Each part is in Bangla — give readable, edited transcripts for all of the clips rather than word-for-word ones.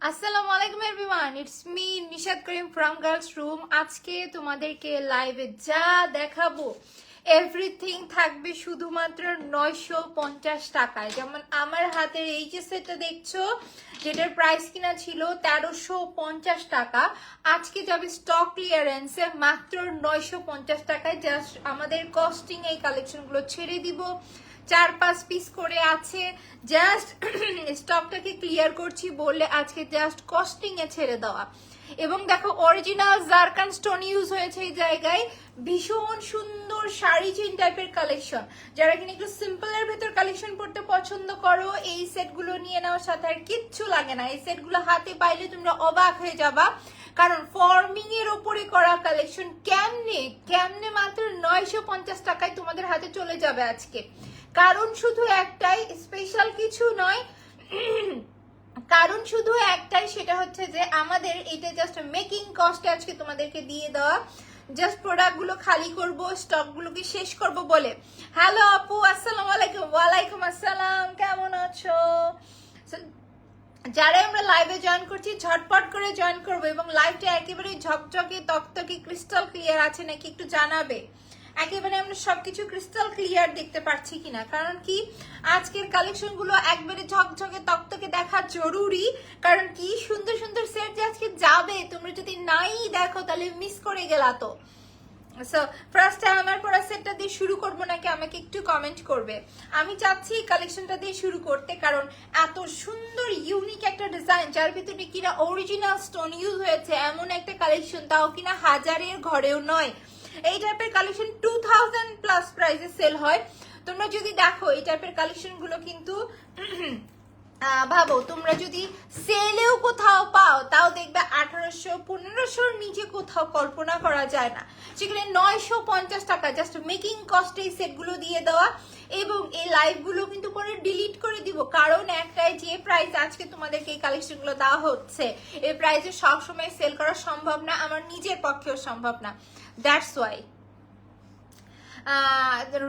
আসসালামু আলাইকুম everyone, it's me Nishad Karim from girls room. আজকে তোমাদেরকে লাইভে যা দেখাবো এভরিথিং থাকবে শুধুমাত্র 950 টাকায়। যেমন আমার হাতের এই যে সেটটা দেখছো, যেটার প্রাইস কিনা ছিল 1350 টাকা, আজকে যাবে স্টক ক্লিয়ারেন্সে মাত্র 950 টাকায়। জাস্ট আমাদের কস্টিং এই কালেকশনগুলো ছেড়ে দিব, 4-5 পিস করে আছে, জাস্ট স্টকটাকে ক্লিয়ার করছি বললে আজকে জাস্ট কস্টিং এ ছেড়ে দেওয়া। এবং দেখো অরিজিনাল জারকান স্টোন ইউজ হয়েছে এই জায়গায়। ভীষণ সুন্দর শাড়ি চেইন টাইপের কালেকশন। যারা কিনা একটু সিম্পলের ভেতর কালেকশন পড়তে পছন্দ করো, এই সেটগুলো নিয়ে নাও, সাথে আর কিচ্ছু লাগে না। এই সেটগুলো হাতে পাইলে তোমরা অবাক হয়ে যাবা, কারণ ফর্মিং এর ওপরে করা কালেকশন কেমনে কেমনে মাত্র 950 টাকায় তোমাদের হাতে চলে যাবে আজকে। কারণ শুধু একটাই, স্পেশাল কিছু নয়, কারণ শুধু একটাই, সেটা হচ্ছে যে আমাদের এটা জাস্ট মেকিং কস্ট আজকে তোমাদেরকে দিয়ে দেওয়া। জাস্ট প্রোডাক্টগুলো খালি করব, স্টকগুলোকে শেষ করব বলে। হ্যালো আপু, আসসালামু আলাইকুম। ওয়ালাইকুম আসসালাম, কেমন আছো? যারা আমরা লাইভে জয়েন করছি ঝটপট করে জয়েন করবো, এবং লাইভটা একেবারে ঝকঝকে তকতকে ক্রিস্টাল ক্লিয়ার আছে নাকি একটু জানাবে। একেবারে আমরা সবকিছু ক্রিস্টাল ক্লিয়ার দেখতে পাচ্ছি কিনা, কারণ কি আজকের কালেকশন গুলো একবারে ঝকঝকে তকতকে দেখা জরুরি। কারণ কি সুন্দর সুন্দর সেট যে আজকে যাবে, তোমরা যদি নাই দেখো তাহলে মিস করে গেলা। তো সো ফার্স্টে আমার পরা সেটটা দিয়ে শুরু করবো নাকি আমাকে একটু কমেন্ট করবে। আমি চাচ্ছি কালেকশনটা দিয়ে শুরু করতে, কারণ এত সুন্দর ইউনিক একটা ডিজাইন যার ভিতরে কিনা অরিজিনাল স্টোন ইউজ হয়েছে এমন একটা কালেকশন, তাও কিনা হাজারের ঘরেও নয়। এই টাইপের কালেকশন 2000 প্লাস প্রাইসে সেল হয়। তোমরা যদি দেখো এই টাইপের কালেকশন গুলো কিন্তু ভাবো, তোমরা যদি সেলেও কোথাও পাও তাও দেখবে 1800-1500 নিচে কোথাও কল্পনা করা যায় না। সেখানে 950 টাকা জাস্ট মেকিং কস্টে এই সেটগুলো দিয়ে দেওয়া। এবং এই লাইভগুলো কিন্তু পরে ডিলিট করে দিব, কারণ একটাই, যে প্রাইস আজকে তোমাদেরকে এই কালেকশনগুলো দেওয়া হচ্ছে এই প্রাইসে সবসময় সেল করা সম্ভব না, আমার নিজের পক্ষেও সম্ভব না। That's why.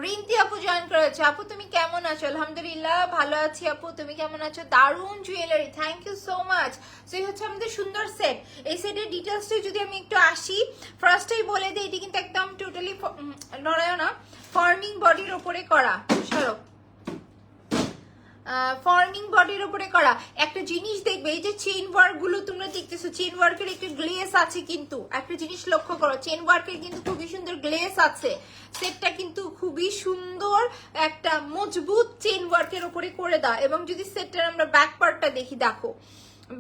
রিন্তি আপু জয়েন করেছে। আপু তুমি কেমন আছো? আলহামদুলিল্লাহ ভালো আছি আপু, তুমি কেমন আছো? দারুন jewellery, thank you so much. So এই হচ্ছে আমাদের সুন্দর সেট। এই সেটের ডিটেলসটা যদি আমি একটু আসি, ফার্স্টেই বলে দিই, এটি কিন্তু একদম টোটালি নড়ায় না, ফর্মিং বডির ওপরে করা। সরো, ফর্মিং বডির উপরে করা একটা জিনিস দেখবে, এই যে চেইন ওয়ার্ক গুলো তোমরা দেখতেছো, চেইন ওয়ার্কের একটা গ্লেস আছে, কিন্তু একটা জিনিস লক্ষ্য করো, চেইন ওয়ার্কের কিন্তু খুবই সুন্দর গ্লেস আছে। সেটটা কিন্তু খুবই সুন্দর একটা মজবুত চেইন ওয়ার্কের উপরে করে দাও। এবং যদি সেটটার আমরা ব্যাক পার্টটা দেখি, দেখো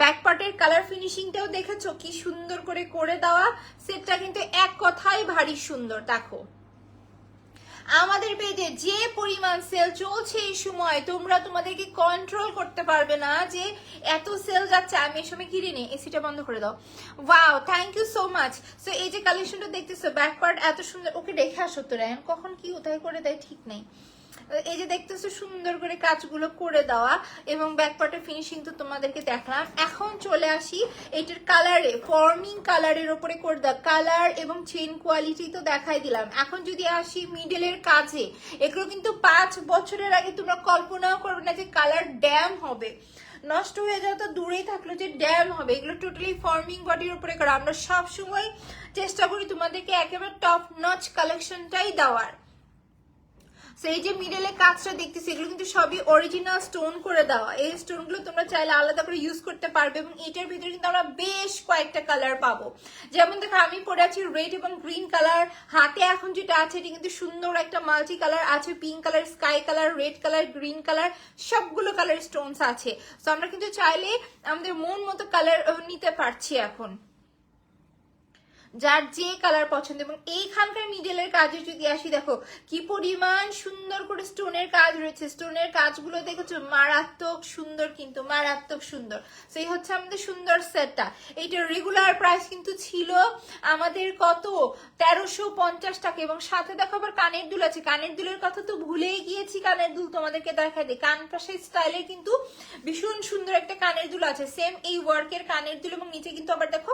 ব্যাক পার্টের কালার ফিনিশিংটাও দেখেছো কি সুন্দর করে করে দেওয়া। সেটটা কিন্তু এক কথাই ভারী সুন্দর। দেখো আমাদের পেজে যে পরিমাণ সেল চলছে এই সময়, তোমরা তোমাদেরকে কন্ট্রোল করতে পারবে না যে এত সেল যাচ্ছে। আমি এই সময় কিনে নেই, এসিটা বন্ধ করে দাও। Wow, thank you so much. So এই যে কালেকশনটা দেখতেছো, ব্যাক পার্ট এত সুন্দর। ওকে দেখে আসো তো রায়ন, কখন কি কোথায় করে দেয় ঠিক নেই। এই যে দেখতেছো সুন্দর করে কাজগুলো করে দেওয়া, এবং ব্যাক পার্টের ফিনিশিং তো তোমাদেরকে দেখলাম। এখন চলে আসি এটার কালারে, ফর্মিং কালারের ওপরে করে দেওয়া কালার এবং চেইন কোয়ালিটি তো দেখাই দিলাম। এখন যদি আসি মিডলের কাজে, এগুলো কিন্তু 5 বছরের আগে তোমরা কল্পনাও করবে না যে কালার ড্যাম হবে। নষ্ট হয়ে যাওয়া তো দূরেই থাকলো, যে ড্যাম হবে। এগুলো টোটালি ফর্মিং বডির উপরে করা। আমরা সবসময় চেষ্টা করি তোমাদেরকে একেবারে টপ নচ কালেকশনটাই দেওয়ার। এই যে মিডলে কাজটা দেখতেছি, এগুলো কিন্তু সবই অরিজিনাল স্টোন করে দেওয়া। এই স্টোনগুলো তোমরা চাইলে আলাদা করে ইউজ করতে পারবে। এবং এটার ভিতরে কিন্তু আমরা বেশ কয়েকটা কালার পাবো। যেমন দেখো আমি পরে আছি রেড এবং গ্রিন কালার, হাতে এখন যেটা আছে এটা কিন্তু সুন্দর একটা মাল্টি কালার আছে, pink colour, sky colour, red colour, green colour, সবগুলো কালার স্টোনস আছে। তো আমরা কিন্তু চাইলে আমাদের মন মতো কালার নিতে পারছি এখন, যার যে কালার পছন্দ। এবং এইখানকার মিডলের কাজে যদি আসি, দেখো কি পরিমাণ সুন্দর করে স্টোনের কাজ রয়েছে। স্টোনের কাজগুলো দেখেছো, মারাত্মক সুন্দর, কিন্তু মারাত্মক সুন্দর। সেই হচ্ছে আমাদের সুন্দর সেটটা। এইটার রেগুলার প্রাইস কিন্তু ছিল আমাদের কত, 1350 টাকা। এবং সাথে দেখো আবার কানের দুল আছে। কানের দুলের কথা তো ভুলেই গিয়েছি, কানের দুল তোমাদেরকে দেখাই দিই। কান পাশে স্টাইলের কিন্তু ভীষণ সুন্দর একটা কানের দুল আছে, সেম এই ওয়ার্কের কানের দুল। এবং নিচে কিন্তু আবার দেখো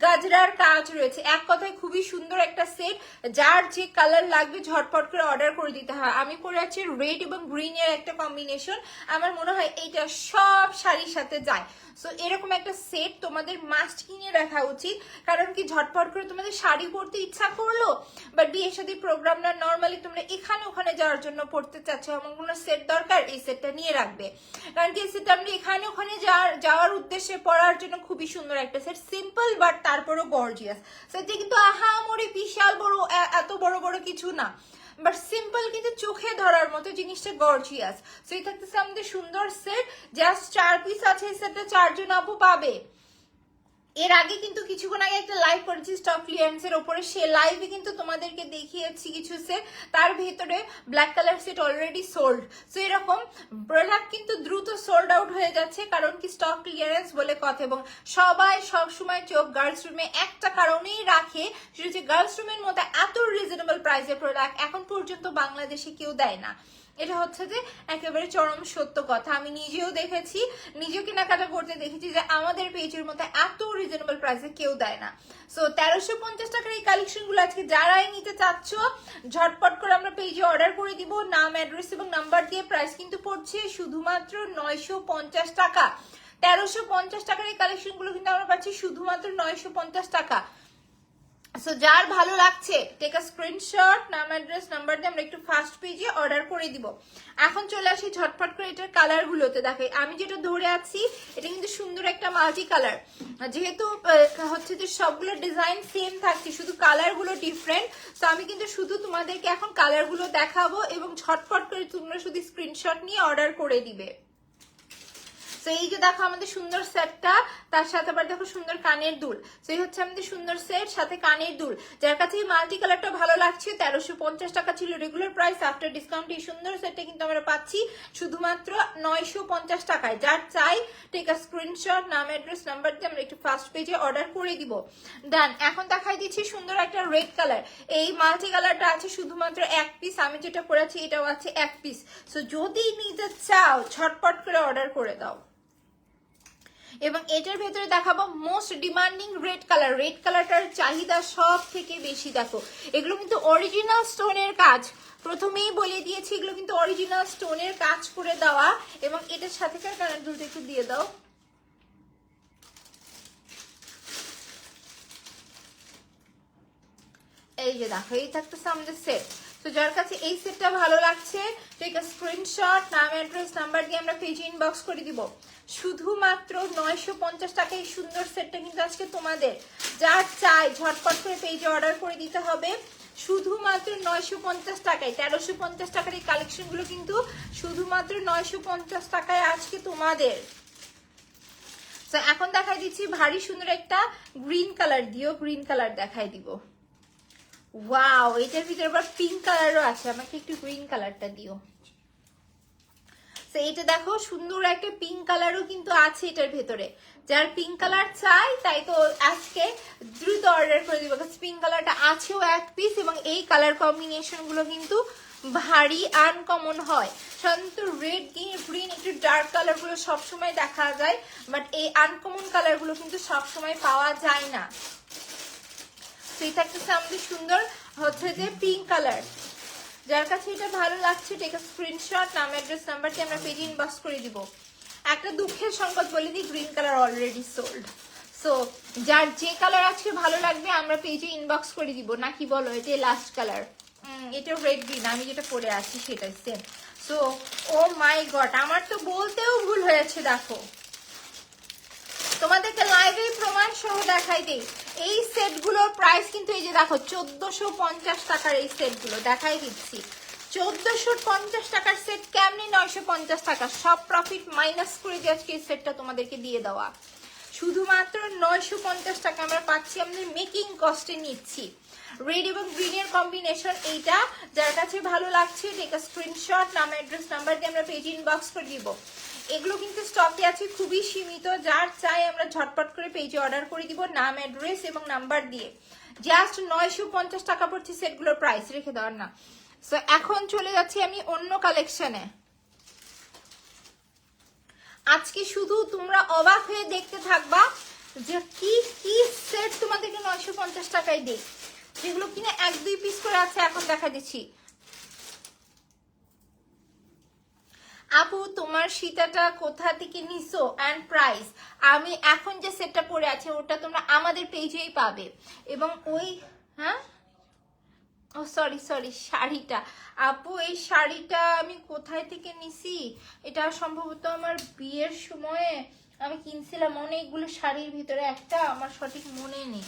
গাজরার কাজ রয়েছে। রয়েছে। এক কথায় খুবই সুন্দর একটা সেট, যার যে কালার লাগবে ঝটপট করে অর্ডার করে দিতে হয়। আমি পরে আছি রেড এবং গ্রিন এর একটা কম্বিনেশন, আমার মনে হয় এইটা সব শাড়ির সাথে যায়। সো এরকম একটা সেট তোমাদের মাস্ট কিনে রাখা উচিত, কারণ কি ঝটপট করে তোমাদের শাড়ি পরতে ইচ্ছা করলো, বা বিয়ে শাদী প্রোগ্রাম না নর্মালি তোমরা এখানে ওখানে যাওয়ার জন্য পড়তে চাচ্ছ, এমন কোনো সেট দরকার, এই সেটটা নিয়ে রাখবে। কারণ কি এই সেটটা আমরা এখানে ওখানে যাওয়ার উদ্দেশ্যে পরার জন্য খুবই সুন্দর একটা সেট, সিম্পল বাট তারপরও গর্জিয়াস। সেটটা কিন্তু আহামরি বিশাল বড়, এত বড় বড় কিছু না, বাট সিম্পল কিন্তু চোখে ধরার মতো, জিনিসটা গর্জিয়াস। সো এই থাকতেছে আমাদের সুন্দর সেট, জাস্ট 4 পিস আছে, এই সেটটা 4 জন আপু পাবে। এর আগে কিন্তু কিছুক্ষণ আগে একটা লাইভ করেছি স্টক ক্লিয়ারেন্স এর উপরে, সে লাইভে কিন্তু তোমাদেরকে দেখিয়েছি কিছু সেট, তার ভিতরে black colour set already sold. So এরকম প্রোডাক্ট কিন্তু দ্রুত সোল্ড আউট হয়ে যাচ্ছে, কারণ কি স্টক ক্লিয়ারেন্স বলে কথা। এবং সবাই সবসময় চোখ গার্লস রুমে একটা কারণেই রাখে, সেটা হচ্ছে গার্লস রুমের মধ্যে এত রিজনেবল প্রাইসের প্রোডাক্ট এখন পর্যন্ত বাংলাদেশে কেউ দেয় না। এটা হচ্ছে যে একেবারে চরম সত্য কথা, আমি নিজেও দেখেছি, নিজেও কেনাকাটা করতে দেখেছি যে আমাদের পেজের মধ্যে এত রিজনেবল প্রাইসে কেউ দেয় না। সো 1350 টাকার এই কালেকশন গুলো আজকে যারাই নিতে চাচ্ছ ঝটপট করে আমরা পেজে অর্ডার করে দিব, নাম অ্যাড্রেস এবং নাম্বার দিয়ে। প্রাইস কিন্তু পড়ছে শুধুমাত্র 950 টাকা। 1350 টাকার এই কালেকশন গুলো কিন্তু আমরা পাচ্ছি শুধুমাত্র 950 টাকা। সো যার ভালো লাগছে টেক আ স্ক্রিনশট, নাম অ্যাড্রেস নাম্বার দিয়ে আমরা একটু ফার্স্ট পেজে অর্ডার করে দিব। এখন চলে আসি ঝটপট করে এটার কালার গুলোতে। দেখাই আমি যেটা ধরে আছি এটা কিন্তু সুন্দর একটা মাল্টি কালার, যেহেতু হচ্ছে যে সবগুলো ডিজাইন সেম থাকছে, শুধু কালার গুলো ডিফারেন্ট। তো আমি কিন্তু শুধু তোমাদেরকে এখন কালার গুলো দেখাবো এবং ঝটপট করে তোমরা শুধু স্ক্রিনশট নিয়ে অর্ডার করে দিবে। তো এই যে দেখো আমাদের সুন্দর সেটটা, তার সাথে আবার দেখো সুন্দর কানের দুল। তো এই হচ্ছে আমাদের সুন্দর সেট, সাথে কানের দুল। যার কাছে এই মাল্টি কালারটা ভালো লাগছে, 1350 টাকা ছিল রেগুলার প্রাইস, আফটার ডিসকাউন্ট এই সুন্দর সেটটা কিন্তু আমরা পাচ্ছি শুধুমাত্র 950 টাকায়। যার চাই টেক আ স্ক্রিনশট, নাম অ্যাড্রেস নাম্বার দিয়ে আমরা একটু ফার্স্ট পেজে অর্ডার করে দিব। ডান। এখন দেখাই দিচ্ছি সুন্দর একটা রেড কালার, এই মাল্টি কালারটা আছে শুধুমাত্র 1 পিস, আমি যেটা পরেছি এটাও আছে 1 পিস। সো যদি নিতে চাও ঝটপট করে অর্ডার করে দাও। এবং এটার ভেতরে দেখাবো most demanding red colour, red কালারটার চাহিদা সব থেকে বেশি। দেখো এগুলো কিন্তু অরিজিনাল স্টোনের কাজ, প্রথমেই বলে দিয়েছি এগুলো কিন্তু অরিজিনাল স্টোনের কাজ করে দেওয়া। এবং এটার সাথেকার কালার দুটো একটু দিয়ে দাও। এই যে দেখো এই থাকতেছে আমাদের সেট। তো যার কাছে এই সেটটা ভালো লাগছে টেক আ স্ক্রিনশট, নাম অ্যাড্রেস নাম্বার দিয়ে আমরা পেজে ইনবক্স করে দিব। শুধুমাত্র 950 টাকায় এই সুন্দর সেটটা কিন্তু আজকে তোমাদের, যার চাই ঝটপট করে পেজে অর্ডার করে দিতে হবে শুধুমাত্র 950 টাকায়। 1350 টাকার এই কালেকশন গুলো কিন্তু শুধুমাত্র 950 টাকায় আজকে তোমাদের। তো এখন দেখাই দিচ্ছি ভারী সুন্দর একটা গ্রিন কালার, দিও গ্রিন কালার দেখাই দিব। ওয়াও, এটার ভিতরে আবার পিঙ্ক কালারও আছে, আমাকে একটু গ্রিন কালারটা দিও। তো এটা দেখো সুন্দর একটা পিঙ্ক কালারও কিন্তু আছে এটার ভেতরে, যার পিঙ্ক কালার চাই তাই তো আজকে দ্রুত অর্ডার করে দিব, কারণ পিঙ্ক কালারটা আছেও 1 পিস। এবং এই কালার কম্বিনেশন গুলো কিন্তু ভারী আনকমন হয়। সাধারণত রেড গ্রিন একটু ডার্ক কালার গুলো সবসময় দেখা যায়, বাট এই আনকমন কালার গুলো কিন্তু সবসময় পাওয়া যায় না। সেই থাকতেছে আমাদের সুন্দর হচ্ছে যে পিঙ্ক কালার। যার কাছে এটা ভালো লাগছে টেক আ স্ক্রিনশট, নাম অ্যাড্রেস নাম্বার দিয়ে আমরা পেজে ইনবক্স করে দিব। একটা দুঃখের সংবাদ বলে দিই, green colour already sold. So যার যে কালার আজকে ভালো লাগবে আমরা পেজে ইনবক্স করে দিব, নাকি বলো? এটাই লাস্ট কালার, এটা রেড গ্রিন, আমি যেটা পরে আছি সেটাই সেম। সো ও মাই গড, আমার তো বলতেও ভুল হয়েছে। দেখো তোমাদেরকে লাইভে প্রমাণ সহ দেখাই দেই, এই সেটগুলোর প্রাইস কিন্তু এই যে দেখো 1450 টাকার এই সেটগুলো দেখাই দিচ্ছি। 1450 টাকার সেট কেমনি 950 টাকা, সব প্রফিট মাইনাস করে দিয়ে আজকে এই সেটটা তোমাদেরকে দিয়ে দেওয়া। শুধুমাত্র 950 টাকা আমরা পাচ্ছি, আমাদের মেকিং কস্টে নিচ্ছি। রেড এবং গ্রিনের কম্বিনেশন এইটা, যার কাছে ভালো লাগছে টেক আ স্ক্রিনশট, নাম অ্যাড্রেস নাম্বার দিয়ে আমরা পেজ ইনবক্স করে দিব। এগুলো কিন্তু স্টকে আছে খুবই সীমিত, যার চাই আমরা ঝটপট করে পেজে অর্ডার করে দিব নাম অ্যাড্রেস এবং নাম্বার দিয়ে। জাস্ট 950 টাকা পড়ছে সেটগুলোর প্রাইস, রেখে দেওয়ার না। সো এখন চলে যাচ্ছি আমি অন্য কালেকশনে। আজকে শুধু তোমরা অবাক হয়ে দেখতে থাকবা যে কি কি সেট তোমাদেরকে 950 টাকায় দিই, যেগুলো কিনা 1-2 পিস করে আছে। এখন দেখা দিচ্ছি আপু তোমার সীতাটা কোথা থেকে নিছো অ্যান্ড প্রাইস। আমি এখন যে সেটটা পরে আছে ওটা তোমরা আমাদের পেজেই পাবে। এবং ওই হ্যাঁ ও সরি সরি, শাড়িটা আপু, এই শাড়িটা আমি কোথায় থেকে নিছি, এটা সম্ভবত আমার বিয়ের সময়ে আমি কিনছিলাম অনেকগুলো শাড়ির ভিতরে একটা, আমার সঠিক মনে নেই।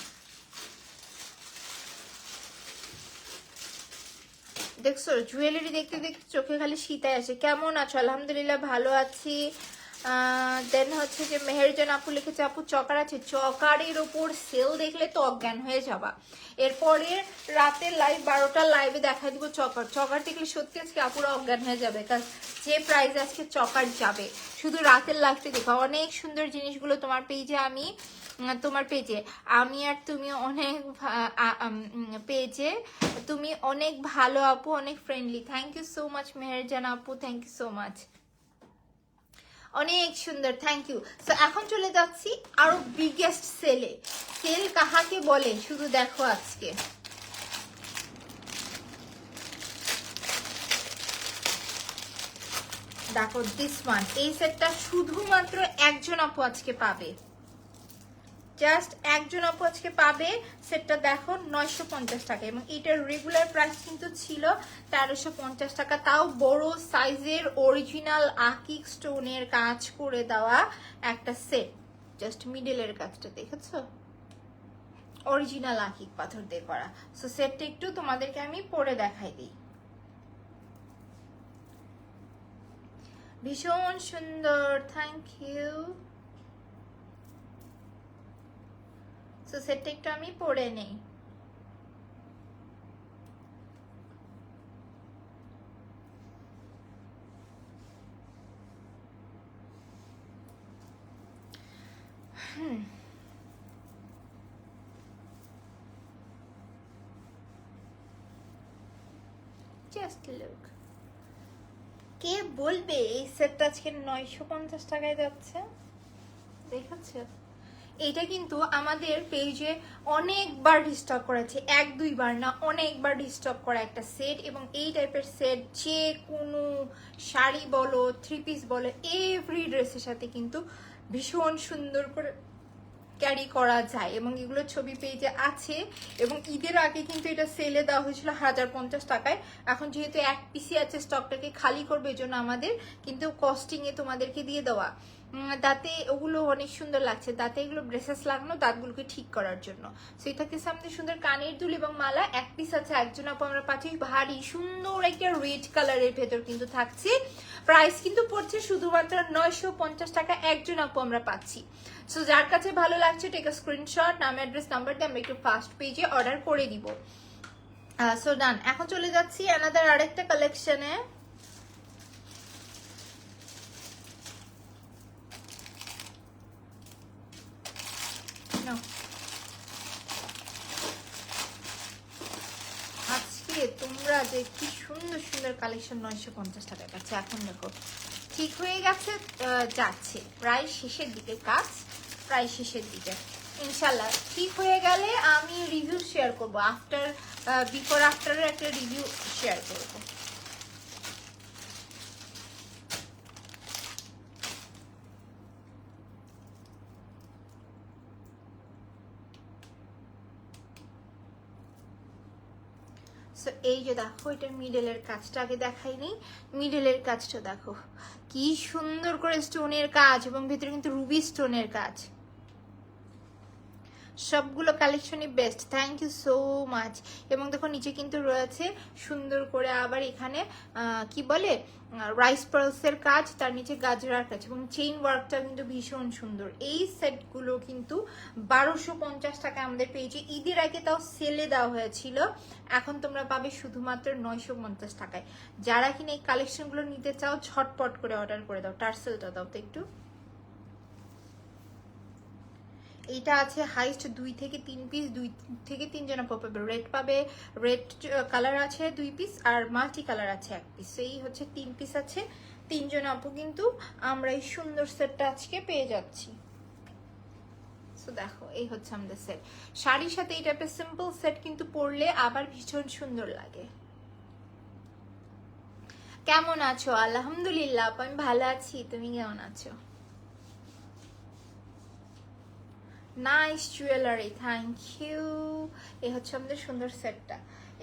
দেখছো জুয়েলারি দেখতে দেখতে চোখে খালি শীতায় আসে। কেমন আছো? আলহামদুলিল্লাহ ভালো আছি। দেন হচ্ছে যে মেহেরজান আপু লিখেছে আপু চকার আছে, চকারের ওপর সেল দেখলে তো অজ্ঞান হয়ে যাবা। এরপরে রাতের লাইভ 12টার লাইভে দেখা দিব চকার, চকার দেখলে সত্যি আজকে আপুরা অজ্ঞান হয়ে যাবে, কারণ যে প্রাইস আজকে চকার যাবে। শুধু রাতের লাইভে দেখো অনেক সুন্দর জিনিসগুলো তোমার পেজে আমি, তোমার পেজে আমি আর তুমি অনেক পেজে তুমি অনেক ভালো আপু, অনেক friendly. Thank you so much Meherjan আপু, থ্যাংক ইউ সো মাচ, অনেক সুন্দর, থ্যাংক ইউ। সো এখন চলে যাচ্ছি আরো বিগেস্ট সেলে। সেল কাহাকে বলে শুধু দেখো আজকে। দেখো দিস ওয়ান, এই সেটটা শুধুমাত্র একজন আপু আজকে পাবে, জাস্ট একজন আপু আজকে পাবে। সেটটা দেখো 950 টাকা, এবং এটার রেগুলার প্রাইস কিন্তু ছিল 1350 টাকা। তাও বড় সাইজের অরিজিনাল আকিক স্টোনের কাজ করে দেওয়া একটা সেট। জাস্ট মিডলের কাজটা দেখেছো, অরিজিনাল আকিক পাথর দিয়ে করা। সো সেটটা একটু তোমাদেরকে আমি পরে দেখাই দিই। ভীষণ সুন্দর, থ্যাংক ইউ। সো সেটটা একটু আমি পরে নেই। জাস্ট লুক, কে বলবে এই সেটটা আজকে 950 টাকায় যাচ্ছে, দেখেছো? এটা কিন্তু আমাদের পেজে অনেকবার রিস্টক করেছে, 1-2 বার না, অনেকবার রিস্টক করা একটা সেট। এবং এই টাইপের সেট যে কোনো শাড়ি বলো, 3 পিস বলো, এভরি ড্রেসের সাথে কিন্তু ভীষণ সুন্দর করে ক্যারি করা যায়। এবং এগুলো ছবি পেজে আছে, এবং ঈদের আগে কিন্তু এটা সেলে দেওয়া হয়েছিল 1050 টাকায়। এখন যেহেতু 1 পিসি আছে, স্টকটাকে খালি করবে, এই জন্য আমাদের কিন্তু কস্টিংয়ে তোমাদেরকে দিয়ে দেওয়া। দাঁতে ওগুলো অনেক সুন্দর লাগছে, দাঁতে এগুলো ব্রেসেস লাগানো দাঁতগুলোকে ঠিক করার জন্য। সেই থাকে সামনে সুন্দর কানের দুল এবং মালা 1 পিস আছে, একজন আপু আমরা পাচ্ছি ভারী সুন্দর একটা রেড কালারের ভেতর কিন্তু থাকছে। প্রাইস কিন্তু পড়ছে শুধুমাত্র 950 টাকা, একজন আপু আমরা পাচ্ছি। সো যার কাছে ভালো লাগছে টেক আ স্ক্রিনশট, নাম অ্যাড্রেস নাম্বার দিয়ে আমরা একটু ফার্স্ট পেজে অর্ডার করে দিব। সো ডান। এখন চলে যাচ্ছি অ্যানাদার আরেকটা কালেকশনে। আজকে তোমরা যে কি সুন্দর সুন্দর কালেকশন 950 টাকায় পাচ্ছে। এখন দেখো ঠিক হয়ে গেছে, যাচ্ছে প্রায় শেষের দিকে কাজ, প্রায় শেষের দিকে। ইনশাল্লাহ ঠিক হয়ে গেলে আমি রিভিউ শেয়ার করবো, আফটার বিফোর আফটারের একটা রিভিউ শেয়ার করবো। এই যে দেখো এটার মিডলের কাজটা আগে দেখাইনি, মিডলের কাজটা দেখো কি সুন্দর করে স্টোনের কাজ, এবং ভিতরে কিন্তু রুবি স্টোনের কাজ। সবগুলো কালেকশনই best, thank you so much. এবং দেখো নিচে কিন্তু রয়েছে সুন্দর করে আবার এখানে কি বলে রাইস পার্লসের কাজ, তার নিচে গাজরার কাজ, এবং চেইন ওয়ার্কটা কিন্তু ভীষণ সুন্দর। এই সেটগুলো কিন্তু 1250 টাকা আমাদের পেয়েছি, ঈদের আগে তাও সেলে দেওয়া হয়েছিল, এখন তোমরা পাবে শুধুমাত্র 950 টাকায়। যারা কিনা এই কালেকশনগুলো নিতে চাও ঝটপট করে অর্ডার করে দাও। টার্সেলটা দাও তো একটু। এইটা আছে হাইস্ট 2 থেকে 3 পিস, 2 থেকে 3 জন আপু পাবে। রেড পাবে, রেড কালার আছে 2 পিস, আর মাল্টি কালার আছে 1 পিস। এই হচ্ছে 3 পিস আছে, 3 জন আপু কিন্তু আমরা এই সুন্দর সেটটা আজকে পেয়ে যাচ্ছি। সো দেখো এই হচ্ছে আমাদের সেট। শাড়ির সাথে এই টাইপের সিম্পল সেট কিন্তু পরলে আবার ভীষণ সুন্দর লাগে। কেমন আছো? আলহামদুলিল্লাহ আমি ভালো আছি, তুমি কেমন আছো? Nice jewellery, thank you. এই হচ্ছে আমাদের সুন্দর সেটটা,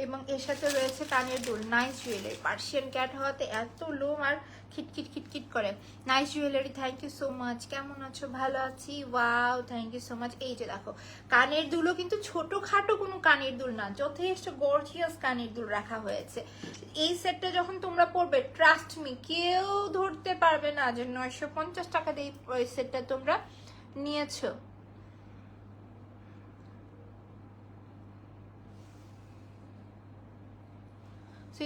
এবং এর সাথে রয়েছে কানের দুল। নাইস জুয়েলারি, পার্সিয়ান ক্যাট হওয়াতে এত লোম আর খিটখিট খিটখিট করে। Nice jewellery, thank you so much. কেমন আছো? ভালো আছি, wow thank you so much. এই যে দেখো কানের দুলও কিন্তু ছোটখাটো কোনো কানের দুল না, যথেষ্ট গর্জিয়াস কানের দুল রাখা হয়েছে। এই সেটটা যখন তোমরা পরবে, ট্রাস্ট মি, কেউ ধরতে পারবে না যে 950 টাকা দিয়ে এই সেটটা তোমরা নিয়েছো।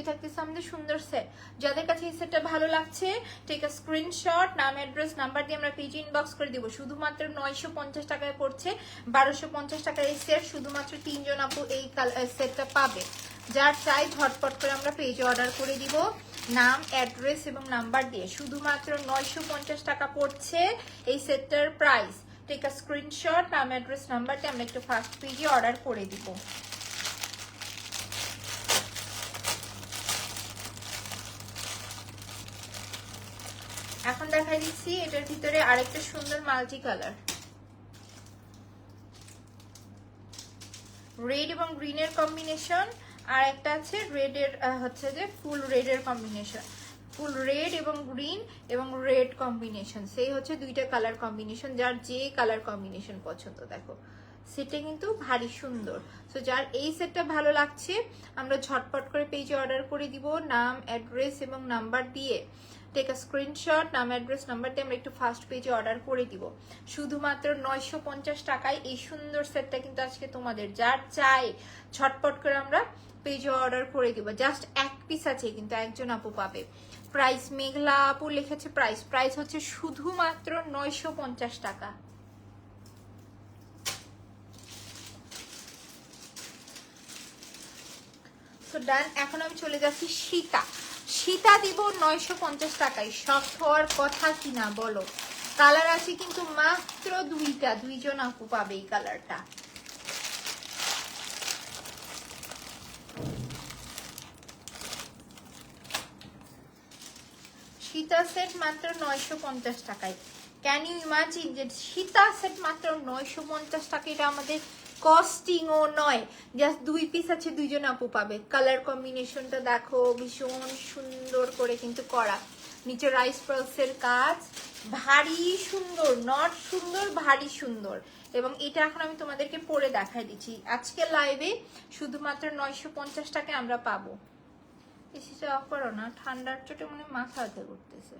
থাকতেছে আমাদের সুন্দর সেট। যাদের কাছে এই সেটটা ভালো লাগছে, টেক আ স্ক্রিনশট, নাম অ্যাড্রেস নাম্বার দিয়ে আমরা পেজে ইনবক্স করে দিব। শুধুমাত্র 950 টাকায় পড়ছে, 1250 টাকার এই সেট। শুধুমাত্র 3 জন আপু এই সেটটা পাবে। যার চাই ঝটপট করে আমরা পেজে অর্ডার করে দিব, নাম অ্যাড্রেস এবং নাম্বার দিয়ে। শুধুমাত্র 950 টাকা পড়ছে এই সেটটার প্রাইস। টেক আ স্ক্রিনশট, নাম অ্যাড্রেস নাম্বার দিয়ে আমরা একটু ফার্স্ট পেজে অর্ডার করে দিব। এখন দেখাই দিচ্ছি এটার ভিতরে আরেকটা সুন্দর মাল্টি কালার, রেড এবং গ্রিনের কম্বিনেশন, আর একটা আছে রেড এর হচ্ছে যে ফুল রেড এর কম্বিনেশন, ফুল রেড এবং গ্রিন এবং রেড কম্বিনেশন। সেই হচ্ছে দুইটা কালার কম্বিনেশন, যার যে কালার কম্বিনেশন পছন্দ। দেখো সেটটা কিন্তু ভারী সুন্দর। সো যার এই সেটটা ভালো লাগছে আমরা ঝটপট করে পেজে অর্ডার করে দিব, নাম অ্যাড্রেস এবং নাম্বার দিয়ে। টেক আ স্ক্রিনশট, নাম অ্যাড্রেস নাম্বার দিয়ে আমরা একটু ফার্স্ট পেজে অর্ডার করে দিব। শুধুমাত্র 950 টাকায় এই সুন্দর সেটটা কিন্তু আজকে তোমাদের। যার চাই ঝটপট করে আমরা পেজে অর্ডার করে দিব। জাস্ট এক পিস আছে কিন্তু, একজন আপু পাবে। প্রাইস মেঘলা আপু লিখেছে, প্রাইস হচ্ছে শুধুমাত্র 950 টাকা। তো ডান। এখন আমি চলে যাচ্ছি সীতা দিব 950 টাকায়। শখ হওয়ার কথা কিনা বলো? কালার আছে কিন্তু মাত্র দুইটা, দুইজন আপু পাবে এই কালারটা। সীতা সেট মাত্র 950 টাকায়। ক্যান ইউ ইমাজিন যে সীতা সেট মাত্র 950 টাকা? এটা আমাদের কস্টিং ও নয়, জাস্ট দুই পিস আছে, দুইজন আপু পাবে। কালার কম্বিনেশনটা দেখো, ভীষণ সুন্দর করে কিন্তু করা। নিচে রাইস পার্লসের কাজ, ভারী সুন্দর, নট সুন্দর, ভারী সুন্দর। এবং এটা এখন আমি তোমাদেরকে পরে দেখাই দিচ্ছি। আজকে লাইভে শুধুমাত্র 950 টাকায় আমরা পাবো। এসিটা অফ করো না, ঠান্ডার চোটে মনে মাথা ব্যথা করতেছে।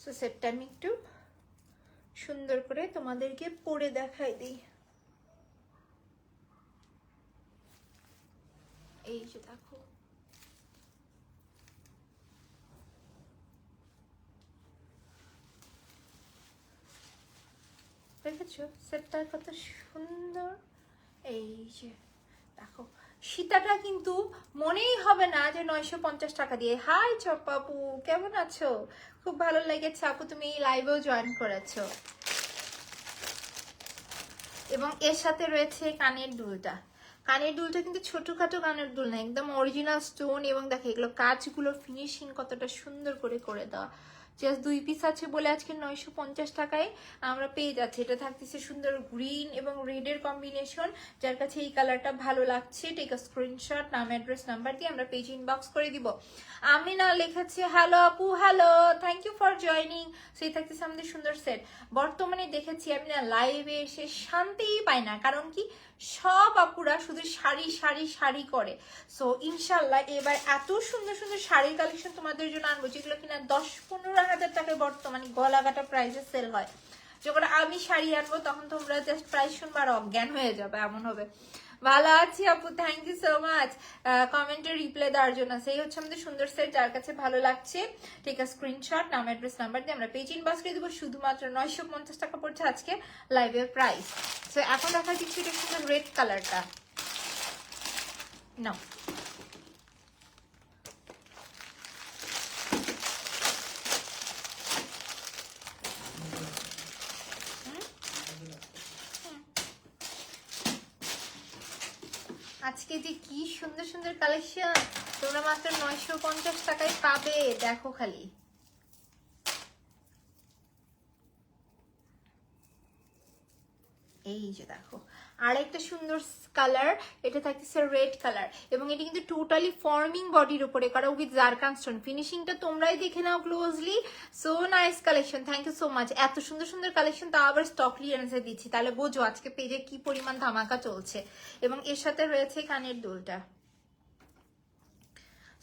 সো সেটটা আমি একটু সুন্দর করে তোমাদেরকে পরে দেখাই দিই। এই যে দেখো, দেখেছো সেটটা কত সুন্দর? এই যে দেখো, সীতাটা কিন্তু মনেই হবে না যে 950 টাকা দিয়ে। হাই চপাপু, কেমন আছো? খুব ভালো লেগেছে আপু, তুমি এই লাইভেও জয়েন করেছো। এবং এর সাথে রয়েছে কানের দুলটা। কানের দুলটা কিন্তু ছোটখাটো কানের দুল না, একদম অরিজিনাল স্টোন। এবং দেখো এগুলো কাজগুলো ফিনিশিং কতটা সুন্দর করে দেওয়া। জাস্ট দুই পিস আছে বলে আজকে 950 টাকায় আমরা পেয়ে যাচ্ছি। এটা থাকতেছে সুন্দর গ্রিন এবং রেড এর কম্বিনেশন। যার কাছে এই কালারটা ভালো লাগছে, টেক আ স্ক্রিনশট, নাম অ্যাড্রেস নাম্বার দিয়ে আমরা পেজ ইনবক্স করে দিব। আমিনা লিখেছে হ্যালো আপু, hello, thank you for joining. সেই থাকতেছে আমাদের সুন্দর সেট। বর্তমানে দেখেছি আমি না লাইভে এসে শান্তিই পাই না, কারণ কি সব আপুরা শুধু শাড়ি শাড়ি শাড়ি করে। সো ইনশাল্লাহ এবার এত সুন্দর সুন্দর শাড়ির কালেকশন তোমাদের জন্য আনবো, যেগুলো কিনা 10-15 হাজার টাকায় বর্তমানে গলাকাটা প্রাইসে সেল হয়। যখন আমি শাড়ি আনবো তখন তোমরা জাস্ট প্রাইস শুনবা আর অজ্ঞান হয়ে যাবে, এমন হবে। ভালো আছি আপু, থ্যাংক ইউ সো মাচ কমেন্টে রিপ্লাই দেওয়ার জন্য। সেই হচ্ছে আমাদের সুন্দর সেট। যার কাছে ভালো লাগছে টেক আ স্ক্রিনশট, নাম অ্যাড্রেস নাম্বার দিয়ে আমরা পেজ ইনবক্স করে দেবো। শুধুমাত্র 950 টাকা পড়ছে আজকে লাইভের প্রাইস। সো এখন দেখা দিচ্ছি এটা সুন্দর রেড কালারটা। নাও আজকে যে কি সুন্দর সুন্দর কালেকশন তোমরা মাত্র 950 টাকায় পাবে, দেখো খালি। এই যে দেখো আরেকটা সুন্দর কালার, এটা থাকতেছে রেড কালার এবং এটা কিন্তু টোটালি ফর্মিং বডির উপরে করা উইথ জারকান স্টোন। ফিনিশিংটা তোমরাই দেখে নাও closely. So nice collection, thank you so much. এত সুন্দর সুন্দর কালেকশন, তাও আবার স্টক ক্লিয়ারেন্সে দিচ্ছি, তাহলে বোঝো আজকে পেজে কি পরিমাণ ধামাকা চলছে। এবং এর সাথে রয়েছে কানের দুলটা।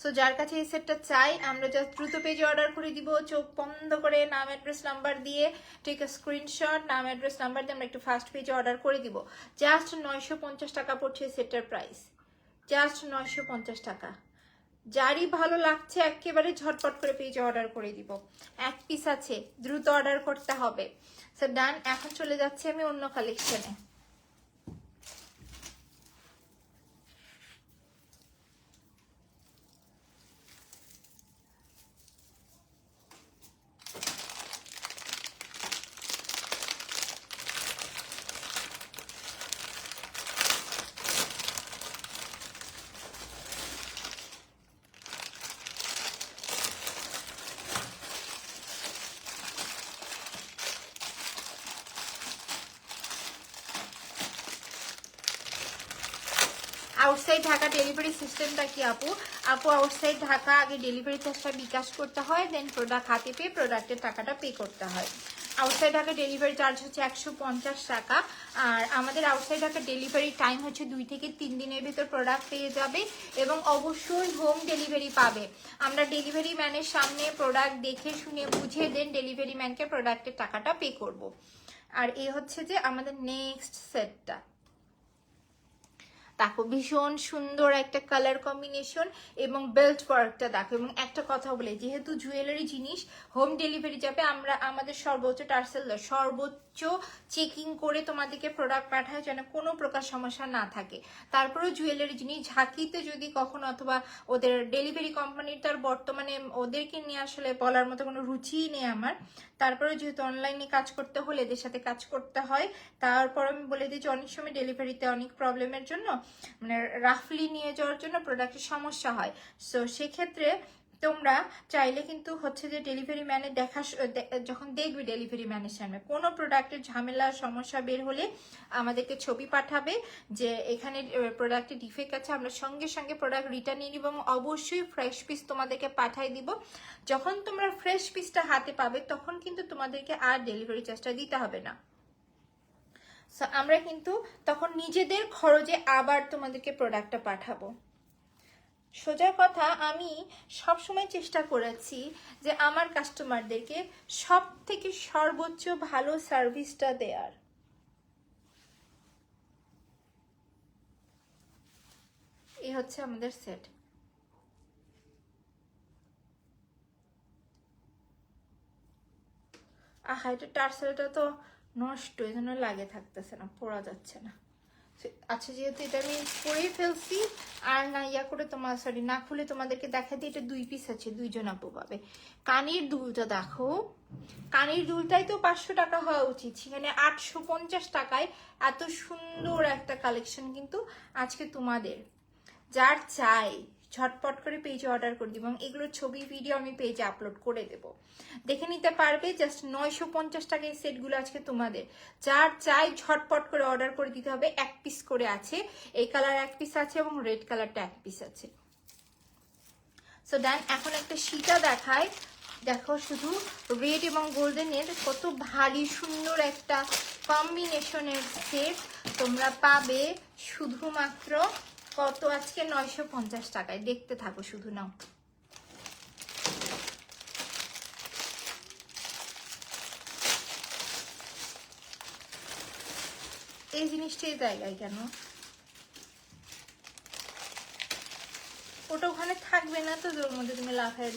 সো যার কাছে এই সেটটা চাই আমরা জাস্ট দ্রুত পেজে অর্ডার করে দিব, চোখ বন্ধ করে নাম অ্যাড্রেস নাম্বার দিয়ে টেক আ স্ক্রিনশট, নাম অ্যাড্রেস নাম্বার দিয়ে আমরা একটু ফার্স্ট পেজে অর্ডার করে দিব। জাস্ট 950 টাকা পড়ছে এই সেটটার প্রাইস, জাস্ট 950 টাকা। যারই ভালো লাগছে একেবারে ঝটপট করে পেজে অর্ডার করে দিব। এক পিস আছে, দ্রুত অর্ডার করতে হবে। সো ডান। এখন চলে যাচ্ছি আমি অন্য কালেকশনে। আউটসাইড ঢাকা ডেলিভারি সিস্টেমটা কি আপু? আপু আউটসাইড ঢাকা আগে ডেলিভারি চার্জটা বিকাশ করতে হয়, দেন প্রোডাক্ট হাতে পেয়ে প্রোডাক্টের টাকাটা পে করতে হয়। আউটসাইড ঢাকা ডেলিভারি চার্জ হচ্ছে 150 টাকা। আর আমাদের আউটসাইড ঢাকা ডেলিভারি টাইম হচ্ছে 2 থেকে 3 দিনের ভিতর প্রোডাক্ট পেয়ে যাবে এবং অবশ্যই হোম ডেলিভারি পাবে। আমরা ডেলিভারি ম্যানের সামনে প্রোডাক্ট দেখে শুনে বুঝে দেন ডেলিভারি ম্যানকে প্রোডাক্টের টাকাটা পে করব। আর এই হচ্ছে যে আমাদের নেক্সট সেটটা, দেখো ভীষণ সুন্দর একটা কালার কম্বিনেশন এবং বেল্ট ওয়ার্কটা দেখো। এবং একটা কথা বলে, যেহেতু জুয়েলারি জিনিস হোম ডেলিভারি যাবে, আমরা আমাদের সর্বোচ্চ টার্সেল সর্বোচ্চ চেকিং করে তোমাদেরকে প্রোডাক্ট পাঠায় যেন কোনো প্রকার সমস্যা না থাকে। তারপরেও জুয়েলারি জিনিস ঝাঁকিতে যদি কখনো, অথবা ওদের ডেলিভারি কোম্পানির তার বর্তমানে ওদেরকে নিয়ে আসলে বলার মতো কোনো রুচিই নেই আমার। তারপরে যেহেতু অনলাইনে কাজ করতে হলে এদের সাথে কাজ করতে হয়, তারপর আমি বলে দিই যে অনেক সময় ডেলিভারিতে অনেক প্রবলেমের জন্য, মানে রাফলি নিয়ে যাওয়ার জন্য প্রোডাক্টের সমস্যা হয়। সো সেক্ষেত্রে তোমরা চাইলে কিন্তু হচ্ছে যে ডেলিভারি ম্যানে যখন দেখবে ডেলিভারি ম্যানের সামনে কোনো প্রোডাক্টের ঝামেলা সমস্যা বের হলে আমাদেরকে ছবি পাঠাবে যে এখানে প্রোডাক্টে ডিফেক্ট আছে, আমরা সঙ্গে সঙ্গে প্রোডাক্ট রিটার্ন নিয়ে নিব এবং অবশ্যই ফ্রেশ পিস তোমাদেরকে পাঠিয়ে দিব। যখন তোমরা ফ্রেশ পিসটা হাতে পাবে তখন কিন্তু তোমাদেরকে আর ডেলিভারি চার্জটা দিতে হবে না। সো আমরা কিন্তু তখন নিজেদের খরচে আবার তোমাদেরকে প্রোডাক্টটা পাঠাবো। সোজা কথা, আমি সবসময় চেষ্টা করেছি যে আমার কাস্টমারদেরকে সব থেকে সর্বোচ্চ ভালো সার্ভিসটা দেওয়ার। এই হচ্ছে আমাদের সেট। আহা, এটা টার্সেলটা তো নষ্ট, এই জন্য লাগে থাকতেছে না, পরা যাচ্ছে না। আচ্ছা, যেহেতু এটা আমি পরেই ফেলছি আর না ইয়া করে তোমার সরি না খুলে তোমাদেরকে দেখা দিই, এটা 2 পিস আছে, 2 জন আপু পাবে। কানের দুলটা দেখো, কানের দুলটাই তো 500 টাকা হওয়া উচিত, সেখানে 850 টাকায় এত সুন্দর একটা কালেকশন কিন্তু আজকে তোমাদের। যার চাই ঝটপট করে পেজে অর্ডার করে দিব এবং এগুলোর ছবি ভিডিও আমি পেজে আপলোড করে দেব, দেখে নিতে পারবে। জাস্ট 950 টাকা এই সেটগুলো আজকে তোমাদের। যার চাই ঝটপট করে অর্ডার করে দিতে হবে। 1 পিস করে আছে, এই কালার 1 পিস আছে এবং রেড কালারটা 1 পিস আছে। সো ডান। এখন একটা সীতা দেখায়, দেখো শুধু রেড এবং গোল্ডেনের কত ভারী সুন্দর একটা কম্বিনেশনের সেট তোমরা পাবে শুধুমাত্র কত আজকে 950 টাকায়। দেখতে থাকো শুধু, নাও। এই জিনিসটা এই জায়গায় কেন? ওটা ওখানে থাকবে না তো, ওর মধ্যে তুমি লাফায়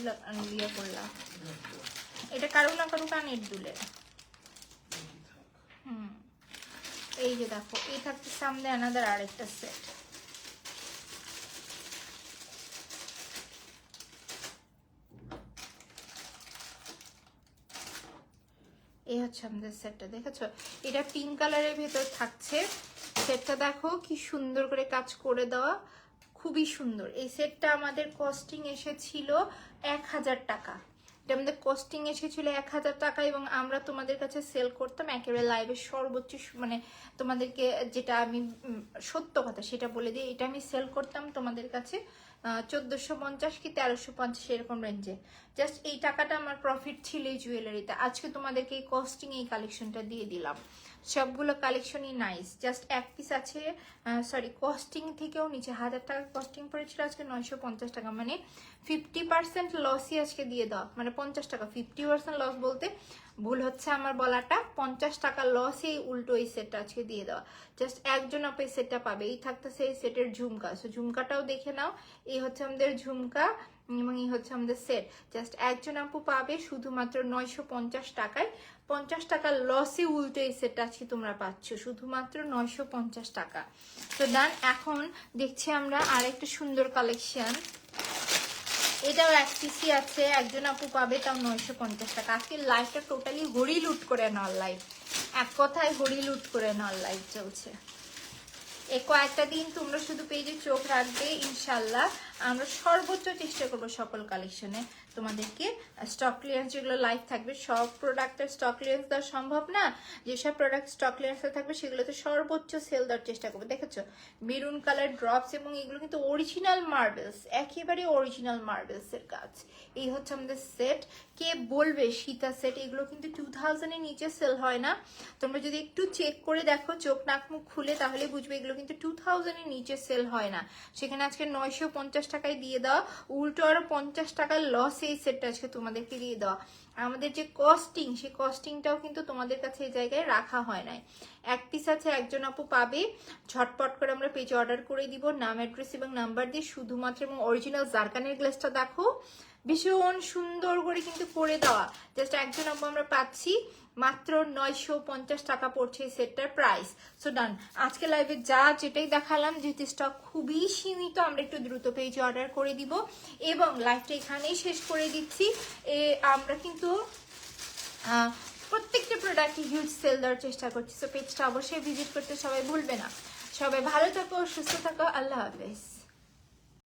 ইয়ে করলাম। এটা কারো না কারো কানের দুলে। এই যে দেখো, এই থাকছে সামনে আনাদার আরেকটা সেট। এই হচ্ছে হচ্ছে আমাদের সেটটা, দেখেছো? এটা পিঙ্ক কালারের ভেতর থাকছে। সেটটা দেখো কি সুন্দর করে কাজ করে দেওয়া, খুবই সুন্দর। এই সেটটা আমাদের কস্টিং এসেছিল 1000 টাকা। এটা আমাদের কস্টিং এসেছিল 1000 টাকা, এবং আমরা তোমাদের কাছে সেল করতাম একেবারে লাইভের সর্বোচ্চ, মানে তোমাদেরকে যেটা আমি সত্য কথা সেটা বলে দিই, এটা আমি সেল করতাম তোমাদের কাছে 1450 কি 1350 এরকম রেঞ্জে। জাস্ট এই টাকাটা আমার প্রফিট ছিল এই জুয়েলারিতে। আজকে তোমাদেরকে এই কস্টিং এই কালেকশনটা দিয়ে দিলাম। সবগুলো কালেকশনই নাইস। জাস্ট এক পিস আছে, সরি কস্টিং থেকেও নিচে 1000 টাকা কস্টিং পড়েছিল, আজকে 950 টাকা, মানে 50% লসই আজকে দিয়ে দাও, মানে 50 টাকা। 50% লস বলতে ভুল হচ্ছে আমার বলাটা, 50 টাকা লসে উল্টো এই সেটটা আজকে দিয়ে দেওয়া। জাস্ট একজন আপু এই সেটটা পাবে। এই থাকতেছে এই সেটের ঝুমকা, সো ঝুমকাটাও দেখে নাও। এই হচ্ছে আমাদের ঝুমকা এবং এই হচ্ছে আমাদের সেট। জাস্ট একজন আপু পাবে শুধুমাত্র 950 টাকায়। 50 টাকা লসে উল্টো এই সেটটা আজকে তোমরা পাচ্ছ শুধুমাত্র 950 টাকা। তো ডান। এখন দেখছি আমরা আরেকটা সুন্দর কালেকশন। এটাও এক পিসি আছে, একজন আপু পাবে, তাও 950 টাকা। আজকে লাইভটা টোটালি হরি লুট করে নেওয়ার লাইভ, এক কথায় হরি লুট করে নেওয়ার লাইভ চলছে। এই কয়েকটা দিন তোমরা শুধু পেজে চোখ রাখবে, ইনশাল্লাহ আমরা সর্বোচ্চ চেষ্টা করবো সকল কালেকশনে তোমাদেরকে স্টক ক্লিয়ারেন্স যেগুলো লাইভ থাকবে, সব প্রোডাক্টের স্টক ক্লিয়ারেন্স দেওয়া সম্ভব না, যেসব প্রোডাক্ট স্টক ক্লিয়ারেন্সে থাকবে সেগুলোতে সর্বোচ্চ সেল দেওয়ার চেষ্টা করবো। দেখেছো মেরুন কালার ড্রপস, এবং এগুলো কিন্তু অরিজিনাল মার্বেলস, একেবারে অরিজিনাল মার্বেলস এর কাজ। এই হচ্ছে আমাদের সেট। কে বলবে সীতা সেট, এগুলো কিন্তু 2000 এর নিচে সেল হয় না। তোমরা যদি একটু চেক করে দেখো চোখ নাক মুখ খুলে, তাহলে বুঝবে এগুলো কিন্তু 2000 এর নিচে সেল হয় না। সেখানে আজকে 950 টাকায় দিয়ে দেওয়া, উল্টো আরো 50 টাকার লস এই সেটটা আজকে তোমাদেরকে দিয়ে দেওয়া। আমাদের যে কস্টিং, সেই কস্টিংটাও কিন্তু তোমাদের কাছে এই জায়গায় রাখা হয় নাই। এক পিস আছে, একজন আপু পাবে, ঝটপট করে আমরা পেজে অর্ডার করে দিব, নাম অ্যাড্রেস এবং নাম্বার দিয়ে শুধুমাত্র। এবং অরিজিনাল জারকানের গ্লাসটা দেখো ভীষণ সুন্দর করে কিন্তু করে দেওয়া। জাস্ট একজন আপু আমরা পাচ্ছি, মাত্র 950 টাকা পড়ছে এই সেটটার প্রাইস। সো ডান। আজকে লাইভে যা যেটাই দেখালাম, যেহেতু স্টক খুবই সীমিত, আমরা একটু দ্রুত পেজে অর্ডার করে দিব এবং লাইভটা এখানেই শেষ করে দিচ্ছি। আমরা কিন্তু প্রত্যেকটা প্রোডাক্টে হিউজ সেল দেওয়ার চেষ্টা করছি। সো পেজটা অবশ্যই ভিজিট করতে সবাই ভুলবে না। সবাই ভালো থাকো, সুস্থ থাকো, আল্লাহ হাফেজ।